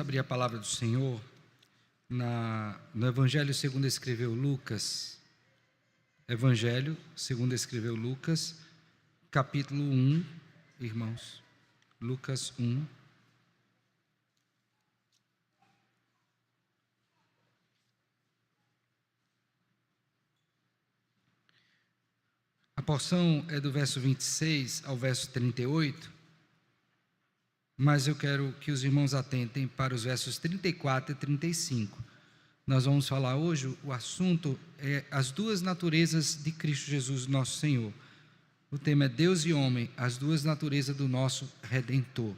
abrir a palavra do Senhor no Evangelho segundo escreveu Lucas. Evangelho segundo escreveu Lucas, capítulo 1, irmãos. Lucas 1. A porção é do verso 26 ao verso 38, mas eu quero que os irmãos atentem para os versos 34 e 35. Nós vamos falar hoje, o assunto é as duas naturezas de Cristo Jesus, nosso Senhor. O tema é Deus e homem, as duas naturezas do nosso Redentor.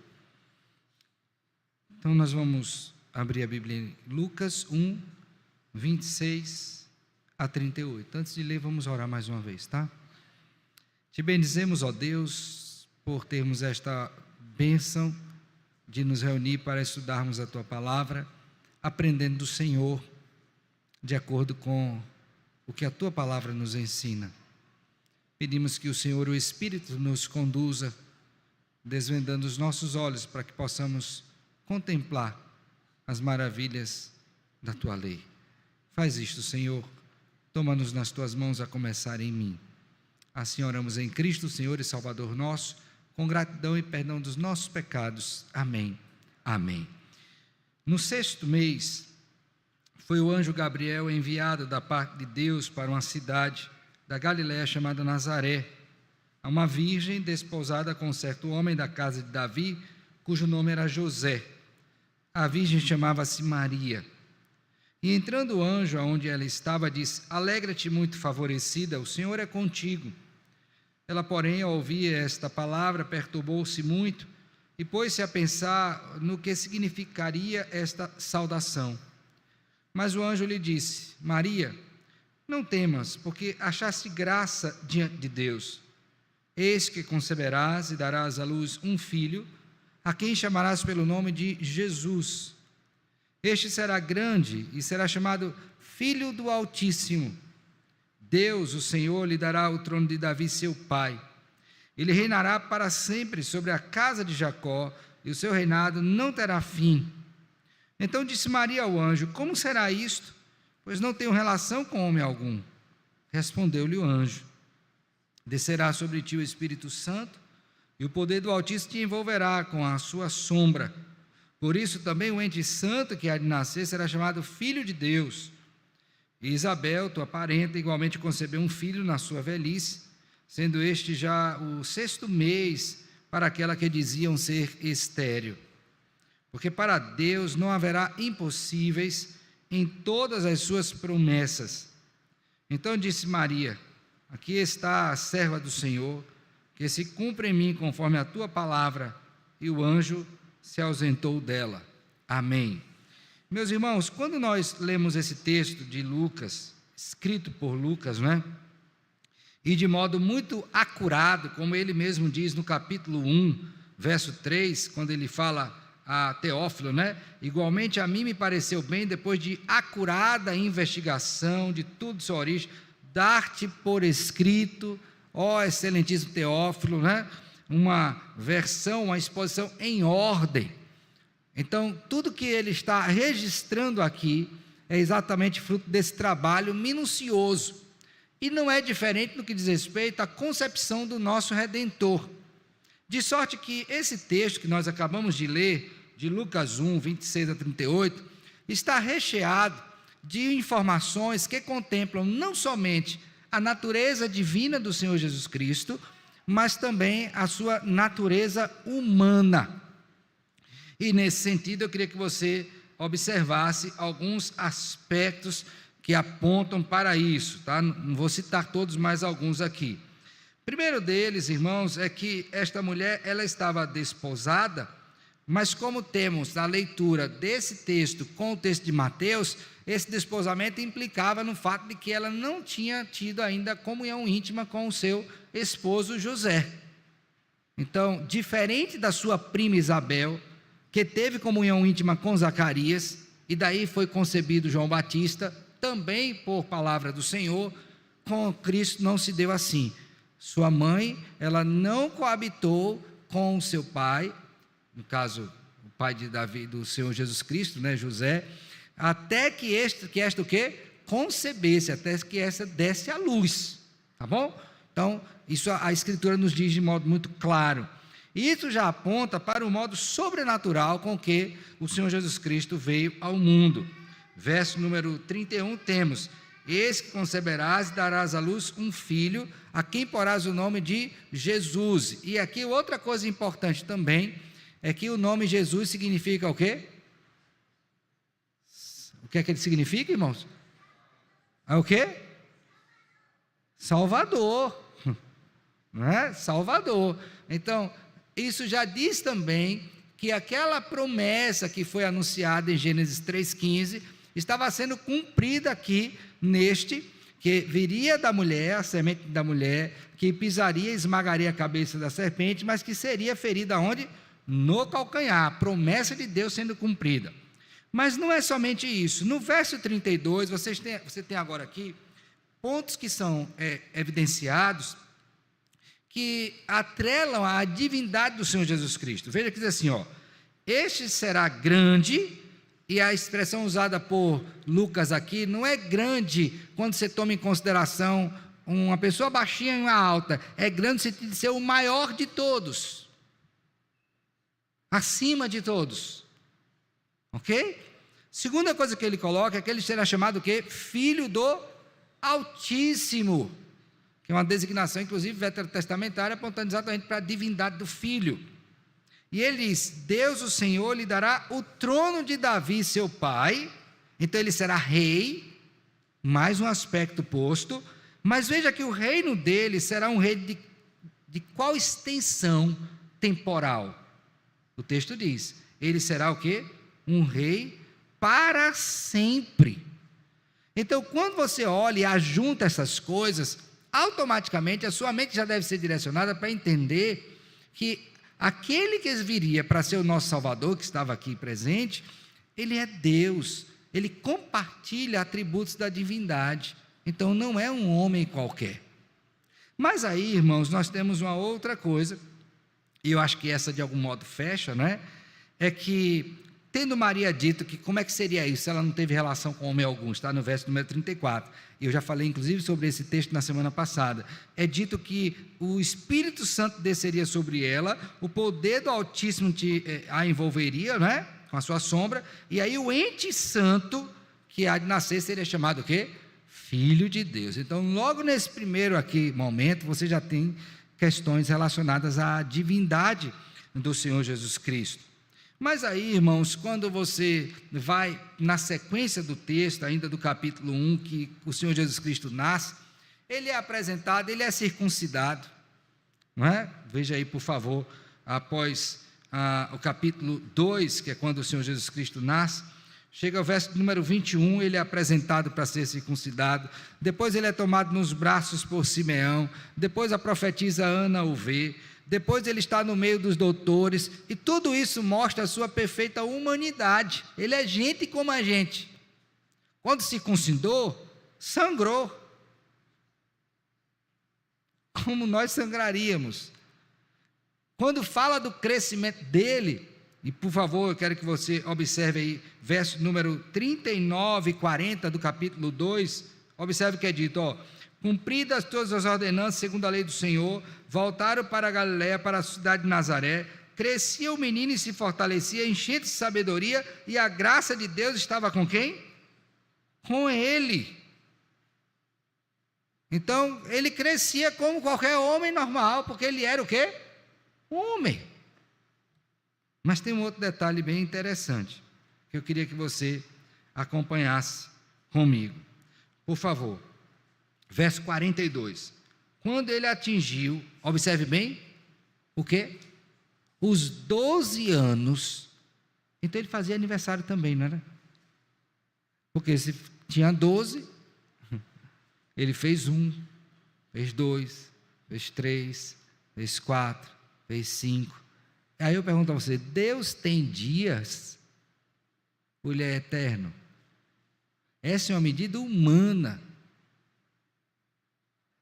Então nós vamos abrir a Bíblia em Lucas 1, 26 a 38. Antes de ler, vamos orar mais uma vez, tá? Te bendizemos, ó Deus, por termos esta bênção de nos reunir para estudarmos a Tua Palavra, aprendendo do Senhor, de acordo com o que a Tua Palavra nos ensina. Pedimos que o Senhor, o Espírito, nos conduza, desvendando os nossos olhos, para que possamos contemplar as maravilhas da Tua lei. Faz isto, Senhor, toma-nos nas Tuas mãos, a começar em mim. Assim oramos em Cristo, Senhor e Salvador nosso, com gratidão e perdão dos nossos pecados. Amém. Amém. No 6º mês, foi o anjo Gabriel enviado da parte de Deus para uma cidade da Galiléia chamada Nazaré, a uma virgem desposada com um certo homem da casa de Davi, cujo nome era José. A virgem chamava-se Maria. E entrando o anjo aonde ela estava, disse: Alegra-te, muito favorecida, o Senhor é contigo. Ela, porém, ao ouvir esta palavra, perturbou-se muito e pôs-se a pensar no que significaria esta saudação. Mas o anjo lhe disse: Maria, não temas, porque achaste graça diante de Deus. Eis que conceberás e darás à luz um filho, a quem chamarás pelo nome de Jesus. Este será grande e será chamado Filho do Altíssimo. Deus, o Senhor, lhe dará o trono de Davi, seu pai. Ele reinará para sempre sobre a casa de Jacó, e o seu reinado não terá fim. Então disse Maria ao anjo: Como será isto? Pois não tenho relação com homem algum. Respondeu-lhe o anjo: Descerá sobre ti o Espírito Santo, e o poder do Altíssimo te envolverá com a sua sombra. Por isso também o ente santo que há de nascer será chamado Filho de Deus. E Isabel, tua parenta, igualmente concebeu um filho na sua velhice, sendo este já o 6º mês para aquela que diziam ser estéril. Porque para Deus não haverá impossíveis em todas as suas promessas. Então disse Maria: Aqui está a serva do Senhor, que se cumpra em mim conforme a tua palavra. E o anjo se ausentou dela. Amém. Meus irmãos, quando nós lemos esse texto de Lucas, escrito por Lucas, né? E de modo muito acurado, como ele mesmo diz no capítulo 1, verso 3, quando ele fala a Teófilo, né? Igualmente a mim me pareceu bem, depois de acurada investigação de tudo sua origem, dar-te por escrito, ó excelentíssimo Teófilo, né? Uma versão, uma exposição em ordem. Então, tudo que ele está registrando aqui é exatamente fruto desse trabalho minucioso. E não é diferente no que diz respeito à concepção do nosso Redentor. De sorte que esse texto que nós acabamos de ler, de Lucas 1, 26 a 38, está recheado de informações que contemplam não somente a natureza divina do Senhor Jesus Cristo, mas também a sua natureza humana. E nesse sentido eu queria que você observasse alguns aspectos que apontam para isso, tá? Não vou citar todos, mas alguns aqui. Primeiro deles, irmãos, é que esta mulher, ela estava desposada, mas como temos na leitura desse texto com o texto de Mateus, esse desposamento implicava no fato de que ela não tinha tido ainda comunhão íntima com o seu esposo José. Então, diferente da sua prima Isabel, que teve comunhão íntima com Zacarias, e daí foi concebido João Batista, também por palavra do Senhor, com Cristo não se deu assim. Sua mãe, ela não coabitou com o seu pai, no caso, o pai de Davi, do Senhor Jesus Cristo, né, José, até que esta o quê? Concebesse, até que essa desse à luz, tá bom? Então, isso a Escritura nos diz de modo muito claro. Isso já aponta para o modo sobrenatural com que o Senhor Jesus Cristo veio ao mundo. Verso número 31 temos: eis que conceberás e darás à luz um filho, a quem porás o nome de Jesus. E aqui outra coisa importante também, é que o nome Jesus significa o quê? O que é que ele significa, irmãos? É o quê? Salvador, não é? Salvador. Então, isso já diz também que aquela promessa que foi anunciada em Gênesis 3,15 estava sendo cumprida aqui neste, que viria da mulher, a semente da mulher, que pisaria e esmagaria a cabeça da serpente, mas que seria ferida onde? No calcanhar, a promessa de Deus sendo cumprida. Mas não é somente isso. No verso 32, você tem agora aqui pontos que são evidenciados, que atrelam a divindade do Senhor Jesus Cristo. Veja que diz assim, ó: este será grande, e a expressão usada por Lucas aqui não é grande quando você toma em consideração uma pessoa baixinha e uma alta, é grande no sentido de ser o maior de todos, acima de todos, ok? Segunda coisa que ele coloca é que ele será chamado o quê? Filho do Altíssimo, que é uma designação, inclusive, veterotestamentária, apontando exatamente para a divindade do Filho. E ele diz: Deus, o Senhor, lhe dará o trono de Davi, seu pai. Então ele será rei, mais um aspecto posto. Mas veja que o reino dele será um reino de qual extensão temporal? O texto diz: ele será o quê? Um rei para sempre. Então, quando você olha e ajunta essas coisas, automaticamente a sua mente já deve ser direcionada para entender que aquele que viria para ser o nosso Salvador, que estava aqui presente, ele é Deus, ele compartilha atributos da divindade, então não é um homem qualquer. Mas aí, irmãos, nós temos uma outra coisa, e eu acho que essa de algum modo fecha, não é? É que, tendo Maria dito que como é que seria isso, se ela não teve relação com homem algum, está no verso número 34, eu já falei inclusive sobre esse texto na semana passada, é dito que o Espírito Santo desceria sobre ela, o poder do Altíssimo a envolveria, não é? Com a sua sombra, e aí o ente santo que há de nascer seria chamado o quê? Filho de Deus. Então, logo nesse primeiro aqui momento, você já tem questões relacionadas à divindade do Senhor Jesus Cristo. Mas aí, irmãos, quando você vai na sequência do texto, ainda do capítulo 1, que o Senhor Jesus Cristo nasce, ele é apresentado, ele é circuncidado, não é? Veja aí, por favor, após o capítulo 2, que é quando o Senhor Jesus Cristo nasce, chega ao verso número 21, ele é apresentado para ser circuncidado, depois ele é tomado nos braços por Simeão, depois a profetisa Ana o vê, depois ele está no meio dos doutores, e tudo isso mostra a sua perfeita humanidade. Ele é gente como a gente. Quando circuncidou, sangrou, como nós sangraríamos. Quando fala do crescimento dele, e por favor, eu quero que você observe aí, verso número 39 e 40 do capítulo 2, observe o que é dito, ó: cumpridas todas as ordenanças segundo a lei do Senhor, voltaram para a Galiléia, para a cidade de Nazaré, crescia o menino e se fortalecia, enchente de sabedoria, e a graça de Deus estava com quem? Com ele. Então, ele crescia como qualquer homem normal, porque ele era o quê? Homem. Mas tem um outro detalhe bem interessante, que eu queria que você acompanhasse comigo. Por favor. Verso 42, quando ele atingiu, observe bem, o quê? Os 12 anos, então ele fazia aniversário também, não era? Porque se tinha 12, ele fez 1, fez 2, fez 3, fez 4, fez 5, aí eu pergunto a você, Deus tem dias? Ou ele é eterno? Essa é uma medida humana.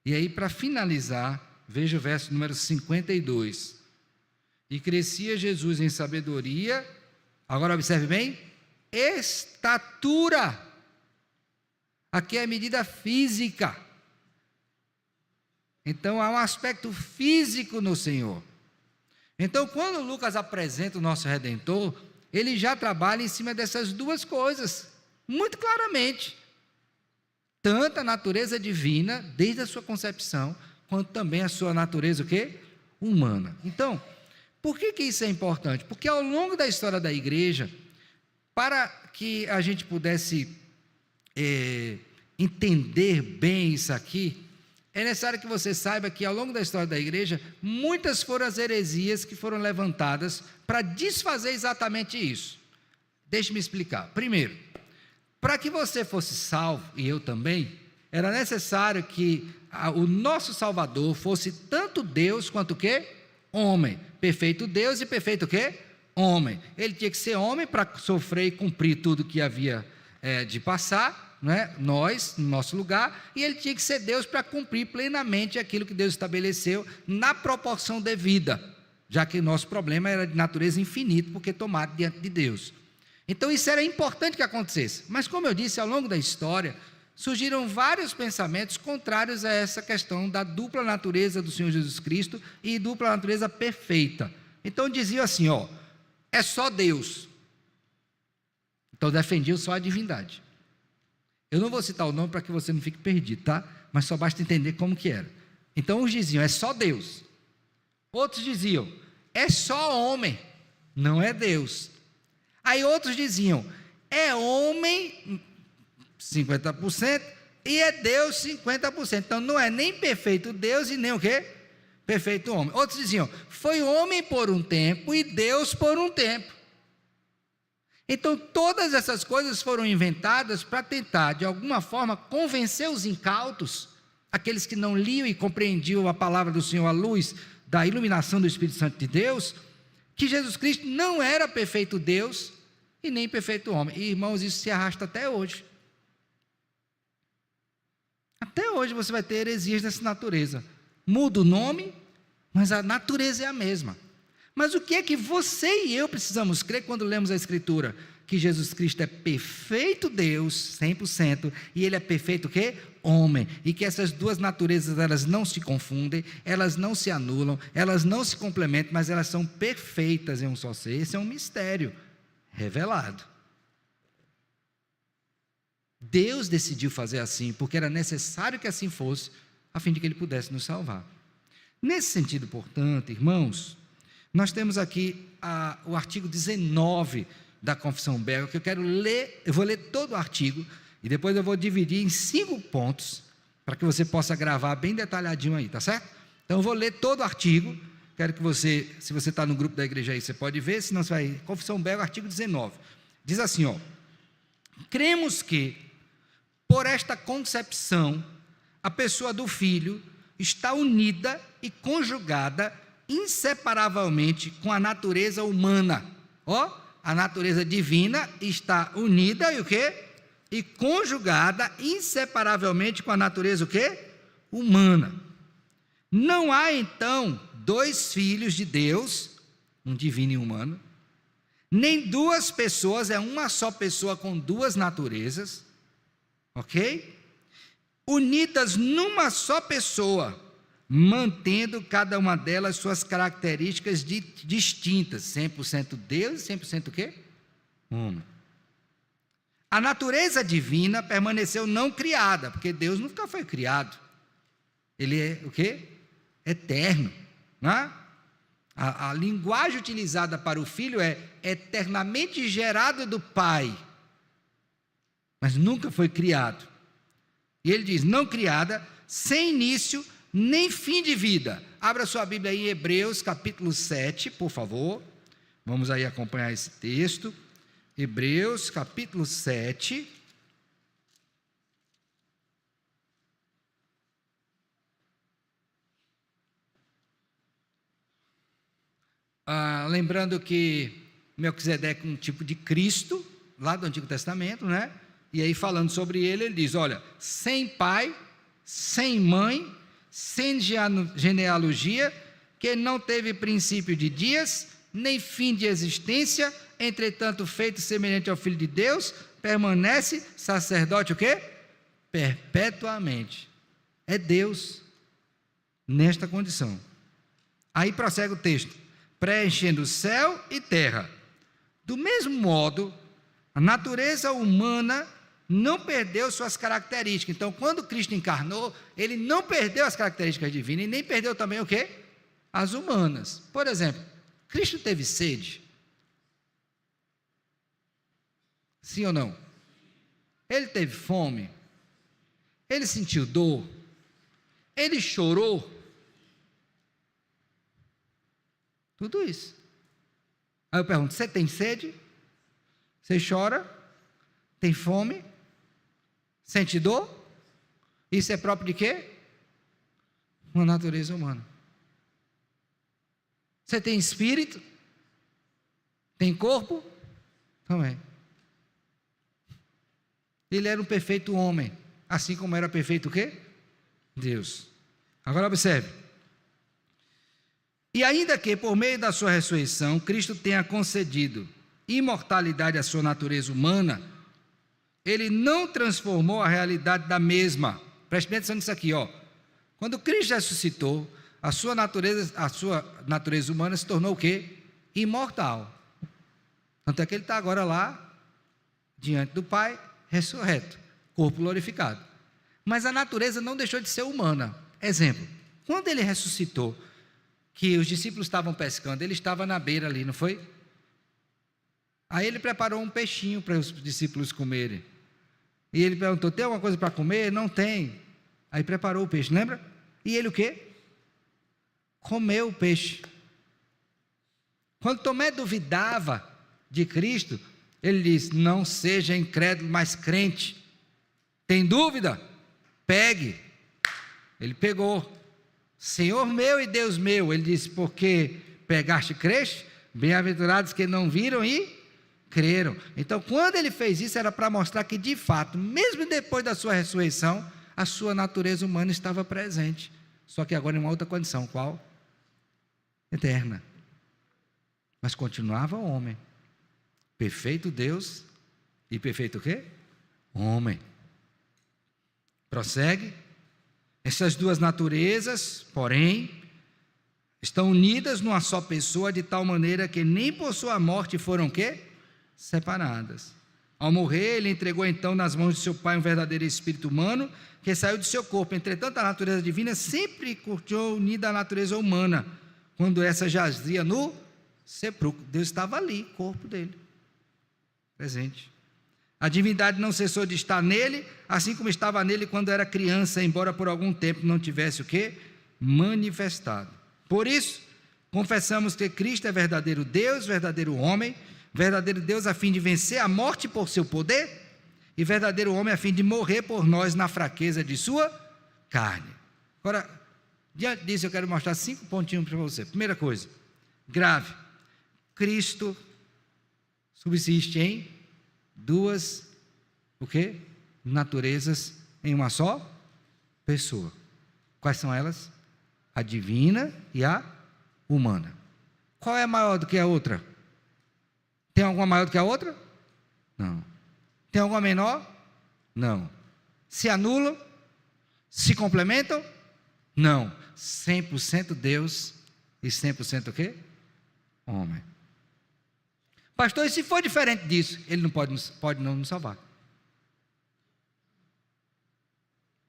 E aí, para finalizar, veja o verso número 52. E crescia Jesus em sabedoria Agora observe bem, estatura. Aqui é medida física. Então há um aspecto físico no Senhor. Então quando Lucas apresenta o nosso Redentor, ele já trabalha em cima dessas duas coisas, muito claramente. Tanto a natureza divina, desde a sua concepção, quanto também a sua natureza o quê? Humana. Então, por que isso é importante? Porque ao longo da história da igreja, para que a gente pudesse entender bem isso aqui, é necessário que você saiba que ao longo da história da igreja, muitas foram as heresias que foram levantadas para desfazer exatamente isso. Deixe-me explicar. Primeiro, para que você fosse salvo, e eu também, era necessário que o nosso Salvador fosse tanto Deus quanto o quê? Homem. Perfeito Deus e perfeito o quê? Homem. Ele tinha que ser homem para sofrer e cumprir tudo que havia de passar, né? Nós, no nosso lugar, e ele tinha que ser Deus para cumprir plenamente aquilo que Deus estabeleceu na proporção devida, já que o nosso problema era de natureza infinita, porque tomado diante de Deus. Então isso era importante que acontecesse, mas como eu disse, ao longo da história, surgiram vários pensamentos contrários a essa questão da dupla natureza do Senhor Jesus Cristo e dupla natureza perfeita. Então diziam assim, é só Deus. Então defendiam só a divindade. Eu não vou citar o nome para que você não fique perdido, tá? Mas só basta entender como que era. Então uns diziam, é só Deus. Outros diziam, é só homem, não é Deus. Aí outros diziam, é homem 50% e é Deus 50%. Então não é nem perfeito Deus e nem o quê? Perfeito homem. Outros diziam, foi homem por um tempo e Deus por um tempo. Então todas essas coisas foram inventadas para tentar, de alguma forma, convencer os incautos, aqueles que não liam e compreendiam a palavra do Senhor à luz da iluminação do Espírito Santo de Deus, que Jesus Cristo não era perfeito Deus e nem perfeito homem. E, irmãos, isso se arrasta até hoje. Até hoje você vai ter heresias dessa natureza. Muda o nome, mas a natureza é a mesma. Mas o que é que você e eu precisamos crer quando lemos a Escritura? Que Jesus Cristo é perfeito Deus, 100%, e Ele é perfeito o quê? Homem. E que essas duas naturezas, elas não se confundem, elas não se anulam, elas não se complementam, mas elas são perfeitas em um só ser. Esse é um mistério revelado. Deus decidiu fazer assim, porque era necessário que assim fosse, a fim de que Ele pudesse nos salvar. Nesse sentido, portanto, irmãos, nós temos aqui o artigo 19 da Confissão Belga, que eu quero ler. Eu vou ler todo o artigo, e depois eu vou dividir em 5 pontos, para que você possa gravar bem detalhadinho aí, tá certo? Então eu vou ler todo o artigo. Quero que você, se você está no grupo da igreja aí, você pode ver, senão você vai, Confissão Belga, artigo 19, diz assim, cremos que, por esta concepção, a pessoa do Filho está unida e conjugada inseparavelmente com a natureza humana. A natureza divina está unida e o quê? E conjugada inseparavelmente com a natureza o quê? Humana. Não há então 2 filhos de Deus, um divino e humano, nem 2 pessoas, é uma só pessoa com 2 naturezas, ok? Unidas numa só pessoa, mantendo cada uma delas suas características distintas, 100% Deus e 100% o quê? Homem. A natureza divina permaneceu não criada, porque Deus nunca foi criado. Ele é o quê? Eterno, né? A linguagem utilizada para o Filho é eternamente gerado do Pai, mas nunca foi criado. E ele diz, não criada, sem início, nem fim de vida. Abra sua Bíblia aí em Hebreus capítulo 7, por favor. Vamos aí acompanhar esse texto. Hebreus capítulo 7. Lembrando que Melquisedeque é um tipo de Cristo, lá do Antigo Testamento, né? E aí falando sobre ele, ele diz, olha, sem pai, sem mãe, sem genealogia, que não teve princípio de dias, nem fim de existência, entretanto feito semelhante ao Filho de Deus, permanece sacerdote o quê? Perpetuamente. É Deus nesta condição. Aí prossegue o texto: preenchendo céu e terra. Do mesmo modo, a natureza humana não perdeu suas características. Então, quando Cristo encarnou, ele não perdeu as características divinas e nem perdeu também o quê? As humanas. Por exemplo, Cristo teve sede? Sim ou não? Ele teve fome? Ele sentiu dor? Ele chorou? Tudo isso. Aí eu pergunto: você tem sede? Você chora? Tem fome? Sente dor? Isso é próprio de quê? Uma natureza humana. Você tem espírito? Tem corpo? Também. Ele era um perfeito homem, assim como era perfeito o quê? Deus. Agora observe. E ainda que por meio da sua ressurreição, Cristo tenha concedido imortalidade à sua natureza humana, ele não transformou a realidade da mesma. Preste atenção nisso aqui, ó. Quando Cristo ressuscitou, a sua natureza humana se tornou o quê? Imortal. Tanto é que ele está agora lá, diante do Pai, ressurreto, corpo glorificado. Mas a natureza não deixou de ser humana. Exemplo, quando ele ressuscitou, que os discípulos estavam pescando, ele estava na beira ali, não foi? Aí ele preparou um peixinho para os discípulos comerem. E ele perguntou: tem alguma coisa para comer? Não tem. Aí preparou o peixe, lembra? E ele o quê? Comeu o peixe. Quando Tomé duvidava de Cristo, ele disse: não seja incrédulo, mas crente. Tem dúvida? Pegue. Ele pegou. Senhor meu e Deus meu. Ele disse: porque pegaste e creste? Bem-aventurados que não viram e creram. Então, quando ele fez isso, era para mostrar que, de fato, mesmo depois da sua ressurreição, a sua natureza humana estava presente. Só que agora em uma outra condição. Qual? Eterna. Mas continuava homem. Perfeito Deus e perfeito o quê? Homem. Prossegue. Essas duas naturezas, porém, estão unidas numa só pessoa, de tal maneira que nem por sua morte foram o quê? Separadas. Ao morrer, ele entregou então nas mãos de seu Pai um verdadeiro espírito humano, que saiu de seu corpo. Entretanto, a natureza divina sempre continuou unida à natureza humana, quando essa jazia no sepulcro. Deus estava ali, corpo dele, presente. A divindade não cessou de estar nele, assim como estava nele quando era criança, embora por algum tempo não tivesse o quê? Manifestado. Por isso, confessamos que Cristo é verdadeiro Deus, verdadeiro homem, verdadeiro Deus a fim de vencer a morte por seu poder, e verdadeiro homem a fim de morrer por nós na fraqueza de sua carne. Agora, diante disso eu quero mostrar 5 pontinhos para você. Primeira coisa, grave: Cristo subsiste em duas, o quê? Naturezas em uma só pessoa. Quais são elas? A divina e a humana. Qual é maior do que a outra? Tem alguma maior do que a outra? Não. Tem alguma menor? Não. Se anulam? Se complementam? Não. 100% Deus e 100% o quê? Homem. Pastor, e se for diferente disso? Ele não pode não nos salvar.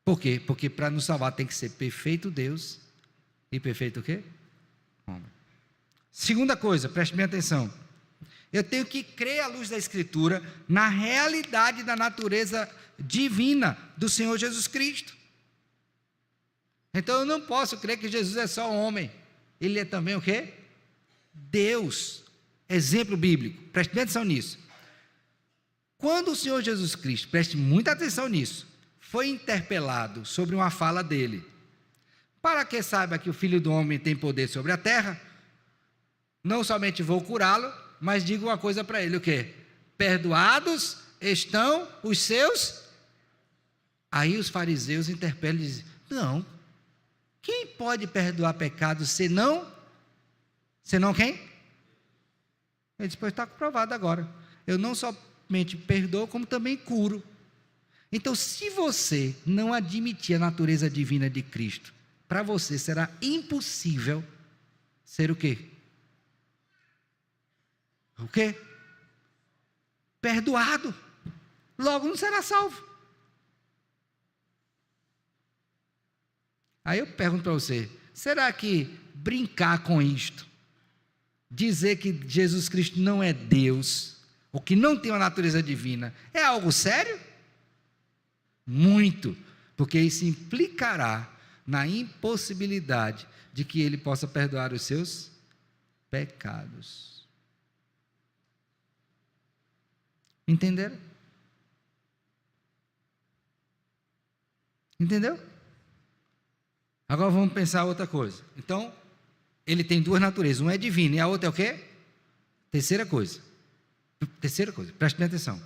Por quê? Porque para nos salvar tem que ser perfeito Deus e perfeito o quê? Homem. Segunda coisa, preste bem atenção. Eu tenho que crer à luz da Escritura na realidade da natureza divina do Senhor Jesus Cristo. Então eu não posso crer que Jesus é só homem. Ele é também o quê? Deus. Exemplo bíblico. Preste bem atenção nisso. Quando o Senhor Jesus Cristo, preste muita atenção nisso, foi interpelado sobre uma fala dele, para que saiba que o Filho do Homem tem poder sobre a terra, não somente vou curá-lo, mas digo uma coisa para ele: o quê? Perdoados estão os seus. Aí os fariseus interpelam e dizem: não, quem pode perdoar pecados senão quem? Ele disse, pois está comprovado agora. Eu não somente perdoo, como também curo. Então, se você não admitir a natureza divina de Cristo, para você será impossível ser o quê? O quê? Perdoado. Logo não será salvo. Aí eu pergunto para você, será que brincar com isto, dizer que Jesus Cristo não é Deus, ou que não tem uma natureza divina, é algo sério? Muito, porque isso implicará na impossibilidade de que Ele possa perdoar os seus pecados. Entenderam? Entendeu? Agora vamos pensar outra coisa. Então, Ele tem duas naturezas, uma é divina e a outra é o quê? Terceira coisa, preste bem atenção.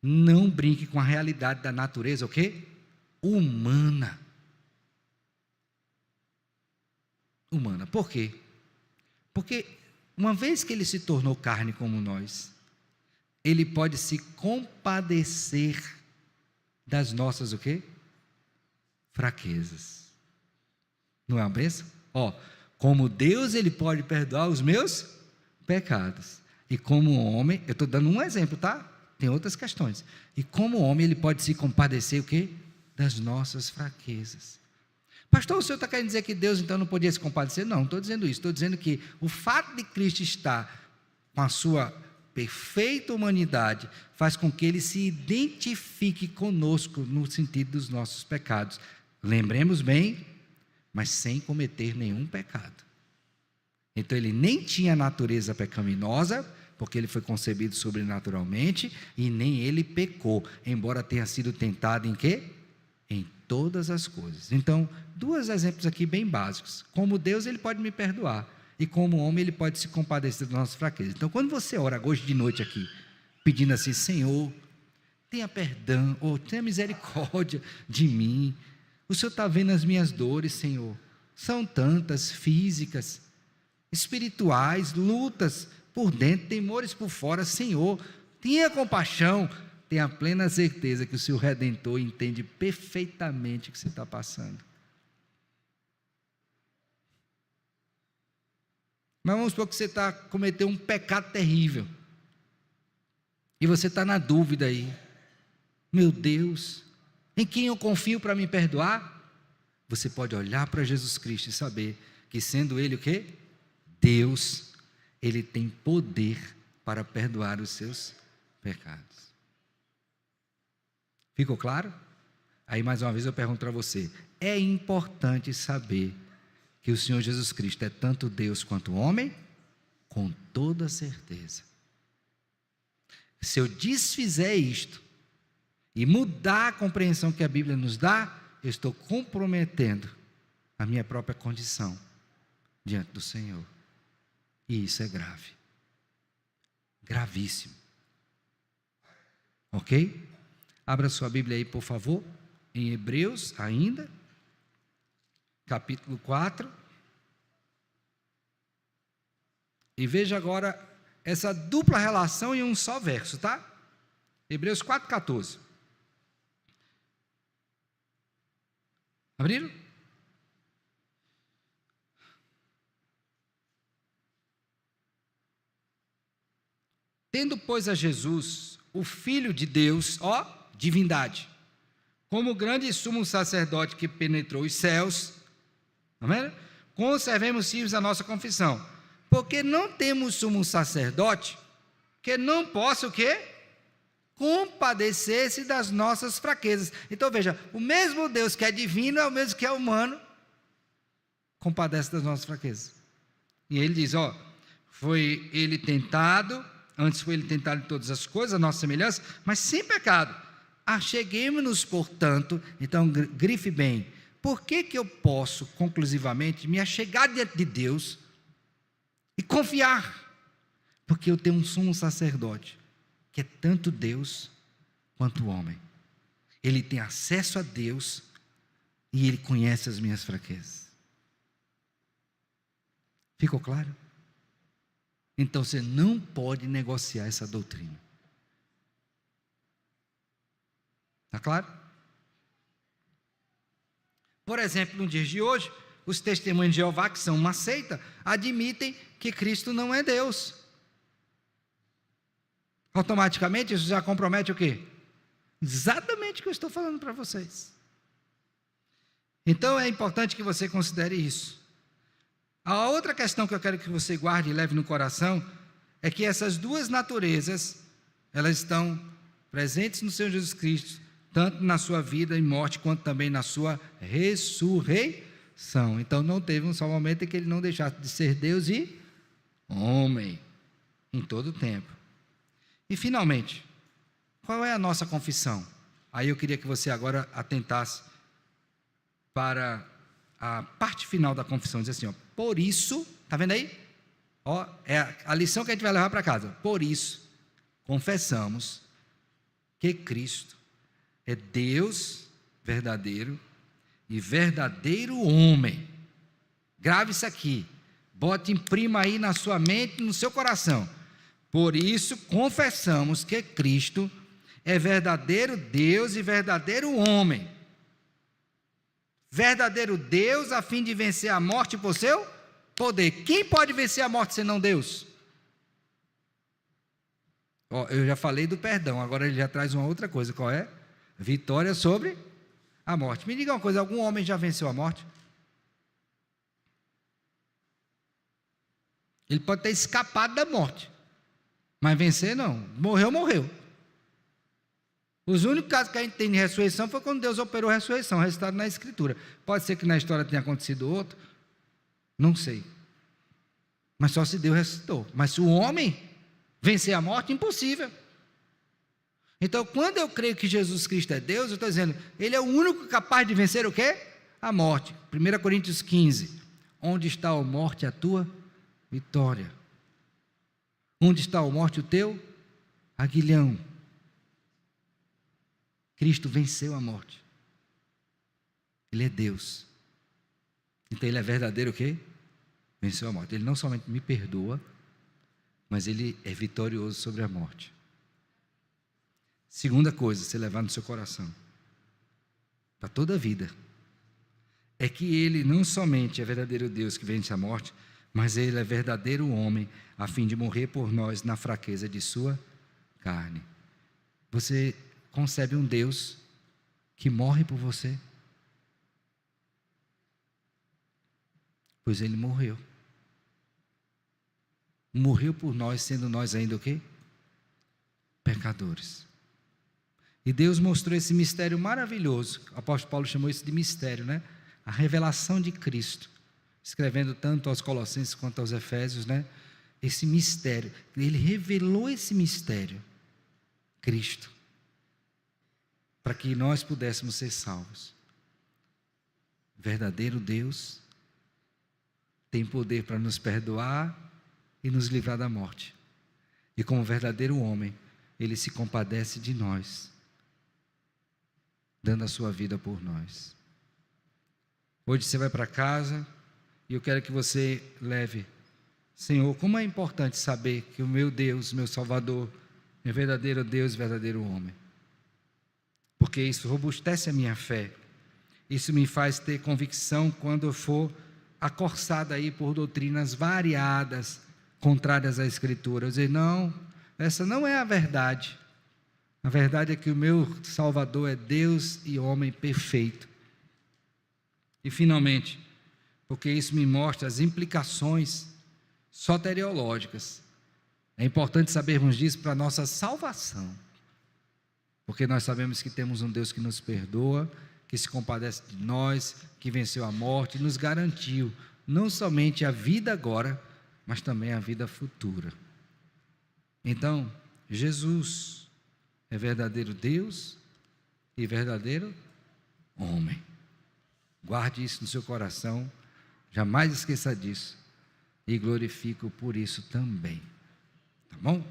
Não brinque com a realidade da natureza, o quê? Humana. Humana. Por quê? Porque uma vez que Ele se tornou carne como nós, Ele pode se compadecer das nossas o quê? Fraquezas. Não é uma bênção? Como Deus, Ele pode perdoar os meus pecados. E como homem, eu estou dando um exemplo, tá? Tem outras questões. E como homem, Ele pode se compadecer o quê? Das nossas fraquezas. Pastor, o senhor está querendo dizer que Deus então não podia se compadecer? Não estou dizendo isso. Estou dizendo que o fato de Cristo estar com a sua perfeita humanidade faz com que Ele se identifique conosco no sentido dos nossos pecados. Lembremos bem, mas sem cometer nenhum pecado. Então Ele nem tinha natureza pecaminosa, porque Ele foi concebido sobrenaturalmente, e nem Ele pecou, embora tenha sido tentado em quê? Em todas as coisas. Então, dois exemplos aqui bem básicos. Como Deus, Ele pode me perdoar, e como homem, Ele pode se compadecer das nossas fraquezas. Então, quando você ora hoje de noite aqui, pedindo assim, Senhor, tenha perdão, ou tenha misericórdia de mim, o Senhor está vendo as minhas dores, Senhor, são tantas, físicas, espirituais, lutas por dentro, temores por fora, Senhor, tenha compaixão, tenha plena certeza que o seu Redentor entende perfeitamente o que você está passando. Mas vamos supor que você cometeu um pecado terrível, e você está na dúvida aí, meu Deus, em quem eu confio para me perdoar? Você pode olhar para Jesus Cristo e saber que sendo Ele o quê? Deus, Ele tem poder para perdoar os seus pecados. Ficou claro? Aí mais uma vez eu pergunto para você, é importante saber que o Senhor Jesus Cristo é tanto Deus quanto homem? Com toda certeza. Se eu desfizer isto, e mudar a compreensão que a Bíblia nos dá, eu estou comprometendo a minha própria condição diante do Senhor. E isso é grave. Gravíssimo. Ok? Abra sua Bíblia aí, por favor, em Hebreus ainda, capítulo 4. E veja agora essa dupla relação em um só verso, tá? Hebreus 4,14. Abriram? Tendo, pois, a Jesus, o Filho de Deus, divindade, como grande sumo sacerdote que penetrou os céus, amém? Conservemos firmes a nossa confissão, porque não temos sumo sacerdote que não possa o quê? Compadecer-se das nossas fraquezas. Então veja, o mesmo Deus que é divino é o mesmo que é humano, compadece das nossas fraquezas. E ele diz, foi ele tentado, antes foi ele tentado em todas as coisas, a nossa semelhança, mas sem pecado. Acheguemos-nos, portanto, então grife bem, por que eu posso conclusivamente me achegar diante de Deus e confiar? Porque eu tenho um sumo sacerdote, que é tanto Deus quanto o homem. Ele tem acesso a Deus e Ele conhece as minhas fraquezas. Ficou claro? Então você não pode negociar essa doutrina. Está claro? Por exemplo, no dia de hoje, os testemunhos de Jeová, que são uma seita, admitem que Cristo não é Deus. Automaticamente isso já compromete o quê? Exatamente o que eu estou falando para vocês. Então é importante que você considere isso. A outra questão que eu quero que você guarde e leve no coração é que essas duas naturezas, elas estão presentes no Senhor Jesus Cristo, tanto na sua vida e morte, quanto também na sua ressurreição. Então não teve um só momento em que ele não deixasse de ser Deus e homem, em todo o tempo. E finalmente, qual é a nossa confissão? Aí eu queria que você agora atentasse para a parte final da confissão, diz assim, ó, por isso, está vendo aí? Ó, é a lição que a gente vai levar para casa. Por isso, confessamos que Cristo é Deus verdadeiro e verdadeiro homem. Grave isso aqui, bote, imprima aí na sua mente e no seu coração. Por isso, confessamos que Cristo é verdadeiro Deus e verdadeiro homem. Verdadeiro Deus a fim de vencer a morte por seu poder. Quem pode vencer a morte senão Deus? Ó, eu já falei do perdão, agora ele já traz uma outra coisa, qual é? Vitória sobre a morte. Me diga uma coisa, algum homem já venceu a morte? Ele pode ter escapado da morte, mas vencer não, morreu, morreu. Os únicos casos que a gente tem de ressurreição foi quando Deus operou a ressurreição, registrado na Escritura. Pode ser que na história tenha acontecido outro, não sei. Mas só se Deus ressuscitou. Mas se o homem vencer a morte, impossível. Então, quando eu creio que Jesus Cristo é Deus, eu estou dizendo, Ele é o único capaz de vencer o quê? A morte. 1 Coríntios 15. Onde está a morte, a tua vitória? Onde está a morte, o teu aguilhão? Cristo venceu a morte. Ele é Deus. Então Ele é verdadeiro o quê? Venceu a morte. Ele não somente me perdoa, mas Ele é vitorioso sobre a morte. Segunda coisa, você levar no seu coração, para toda a vida, é que Ele não somente é verdadeiro Deus que vence a morte, mas Ele é verdadeiro homem, a fim de morrer por nós na fraqueza de sua carne. Você concebe um Deus que morre por você? Pois Ele morreu. Morreu por nós, sendo nós ainda o quê? Pecadores. E Deus mostrou esse mistério maravilhoso. O apóstolo Paulo chamou isso de mistério, né? A revelação de Cristo. Escrevendo tanto aos Colossenses quanto aos Efésios, né? Esse mistério. Ele revelou esse mistério. Cristo. Para que nós pudéssemos ser salvos. Verdadeiro Deus tem poder para nos perdoar e nos livrar da morte. E como verdadeiro homem, Ele se compadece de nós, dando a sua vida por nós. Hoje você vai para casa e eu quero que você leve, Senhor, como é importante saber que o meu Deus, meu Salvador, é verdadeiro Deus e verdadeiro homem. Porque isso robustece a minha fé. Isso me faz ter convicção quando eu for acorsado aí por doutrinas variadas, contrárias à Escritura. Eu dizer, não, essa não é a verdade. A verdade é que o meu Salvador é Deus e homem perfeito. E finalmente, porque isso me mostra as implicações soteriológicas. É importante sabermos disso para a nossa salvação. Porque nós sabemos que temos um Deus que nos perdoa, que se compadece de nós, que venceu a morte e nos garantiu não somente a vida agora, mas também a vida futura. Então, Jesus é verdadeiro Deus e verdadeiro homem. Guarde isso no seu coração, jamais esqueça disso e glorifique-o por isso também. Tá bom?